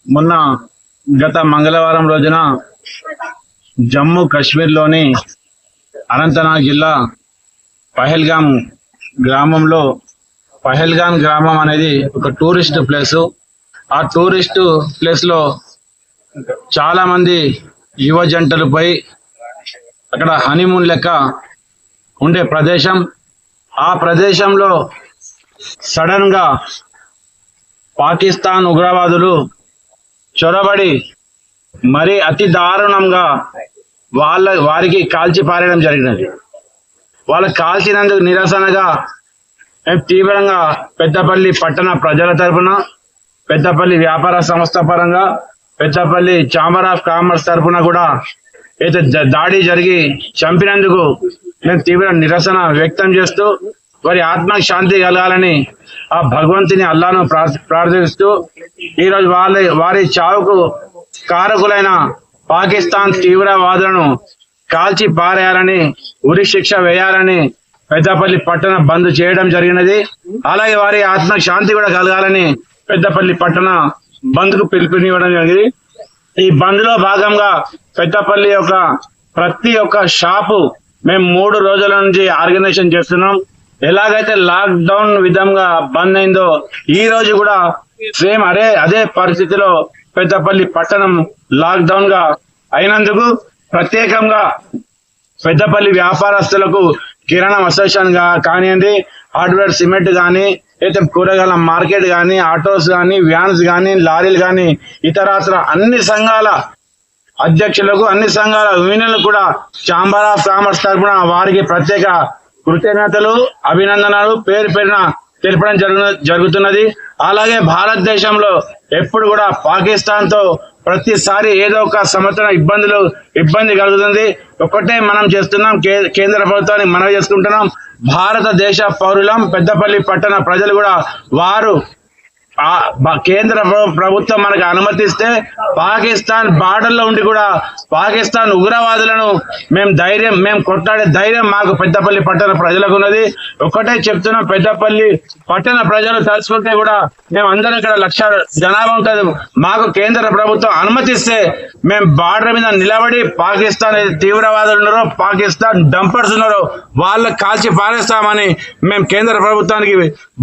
మొన్న గత మంగళవారం రోజున జమ్మూ కాశ్మీర్లోని అనంతనాగ్ జిల్లా పహల్గాం గ్రామంలో పహల్గాం గ్రామం అనేది ఒక టూరిస్ట్ ప్లేస్. ఆ టూరిస్ట్ ప్లేస్ లో చాలా మంది యువ జంటలపై అక్కడ హనీమూన్ లెక్క ఉండే ప్రదేశం. ఆ ప్రదేశంలో సడన్ గా పాకిస్తాన్ ఉగ్రవాదులు చొరబడి మరి అతి దారుణంగా వారికి కాల్చి పారేయడం జరిగినది. వాళ్ళకి కాల్చినందుకు నిరసనగా మేము తీవ్రంగా పెద్దపల్లి పట్టణ ప్రజల తరఫున, పెద్దపల్లి వ్యాపార సంస్థ పరంగా, పెద్దపల్లి ఛాంబర్ ఆఫ్ కామర్స్ తరఫున కూడా అయితే దాడి జరిగి చంపినందుకు మేము తీవ్ర నిరసన వ్యక్తం చేస్తూ వారి ఆత్మకు శాంతి కలగాలని ఆ భగవంతుని అల్లాను ప్రార్థిస్తూ ఈరోజు వారి చావుకు కారకులైన పాకిస్తాన్ తీవ్రవాదులను కాల్చి పారేయాలని, ఉరి శిక్ష వేయాలని పెద్దపల్లి పట్టణ బంద్ చేయడం జరిగినది. అలాగే వారి ఆత్మకు శాంతి కూడా కలగాలని పెద్దపల్లి పట్టణ బంద్ కు పిలుపునివ్వడం జరిగింది. ఈ బంద్ లో భాగంగా పెద్దపల్లి యొక్క ప్రతి ఒక్క షాపు మేము 3 రోజుల నుంచి ఆర్గనైజేషన్ చేస్తున్నాం. ఎలాగైతే లాక్ డౌన్ విధంగా బంద్ అయిందో ఈ రోజు కూడా సేమ్ అదే పరిస్థితిలో పెద్దపల్లి పట్టణం లాక్ డౌన్ గా అయినందుకు ప్రత్యేకంగా పెద్దపల్లి వ్యాపారస్తులకు కిరాణా అసోసియేషన్ కానివ్వండి, హార్డ్వేర్ సిమెంట్ కానీ, అయితే కూరగాయల మార్కెట్ కానీ, ఆటోస్ కానీ, వ్యాన్స్ కానీ, లారీలు కానీ, ఇతరత్ర అన్ని సంఘాల అధ్యక్షులకు, అన్ని సంఘాల యూనియన్లకు కూడా ఛాంబర్ ఆఫ్ కామర్స్ తరఫున వారికి ప్రత్యేక కృతజ్ఞతలు, అభినందనలు పేరు పేరున తెలపడం జరుగుతున్నది. అలాగే భారతదేశంలో ఎప్పుడు కూడా పాకిస్తాన్ తో ప్రతిసారి ఏదో ఒక సంవత్సరం ఇబ్బంది కలుగుతుంది. ఒకటే మనం చేస్తున్నాం, కేంద్ర ప్రభుత్వానికి మనవి చేసుకుంటున్నాం. భారతదేశ పౌరులం, పెద్దపల్లి పట్టణ ప్రజలు కూడా వారు కేంద్ర ప్రభుత్వం మనకు అనుమతిస్తే పాకిస్తాన్ బార్డర్ లో ఉండి కూడా పాకిస్తాన్ ఉగ్రవాదులను మేము కొట్లాడే ధైర్యం మాకు పెద్దపల్లి పట్టణ ప్రజలకు ఉన్నది. ఒకటే చెప్తున్నాం, పెద్దపల్లి పట్టణ ప్రజలు తలుచుకుంటే కూడా మేము అందరం ఇక్కడ 1,00,000 జనాభా ఉంటుంది. మాకు కేంద్ర ప్రభుత్వం అనుమతిస్తే మేము బార్డర్ మీద నిలబడి పాకిస్తాన్ తీవ్రవాదులు ఉన్నారో, పాకిస్తాన్ డంపర్స్ ఉన్నారో వాళ్ళకి కాల్చి పారేస్తామని మేము కేంద్ర ప్రభుత్వానికి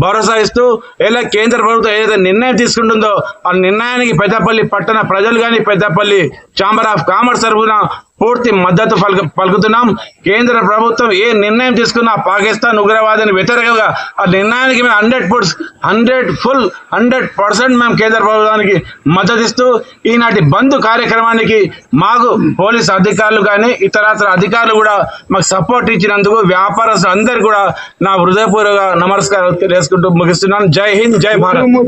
భరోసా ఇస్తూ, ఇలా కేంద్ర ప్రభుత్వం ఏదైతే నిర్ణయం తీసుకుంటుందో ఆ నిర్ణయానికి పెద్దపల్లి పట్టణ ప్రజలు కానీ, పెద్దపల్లి ఛాంబర్ ఆఫ్ కామర్స్ తరఫున పూర్తి మద్దతు పలుకుతున్నాం. కేంద్ర ప్రభుత్వం ఏ నిర్ణయం తీసుకున్నా పాకిస్తాన్ ఉగ్రవాదానికి వ్యతిరేకంగా ఆ నిర్ణయానికి మేము 100% మేము కేంద్ర ప్రభుత్వానికి మద్దతు ఇస్తూ ఈనాటి బంద్ కార్యక్రమానికి మాకు పోలీస్ అధికారులు కానీ, ఇతరత్ర అధికారులు కూడా మాకు సపోర్ట్ ఇచ్చినందుకు వ్యాపారస్తులు అందరికీ కూడా నా హృదయపూర్వక నమస్కారం తెలియజేసుకుంటూ ముగిస్తున్నాను. జై హింద్, జై భారత్.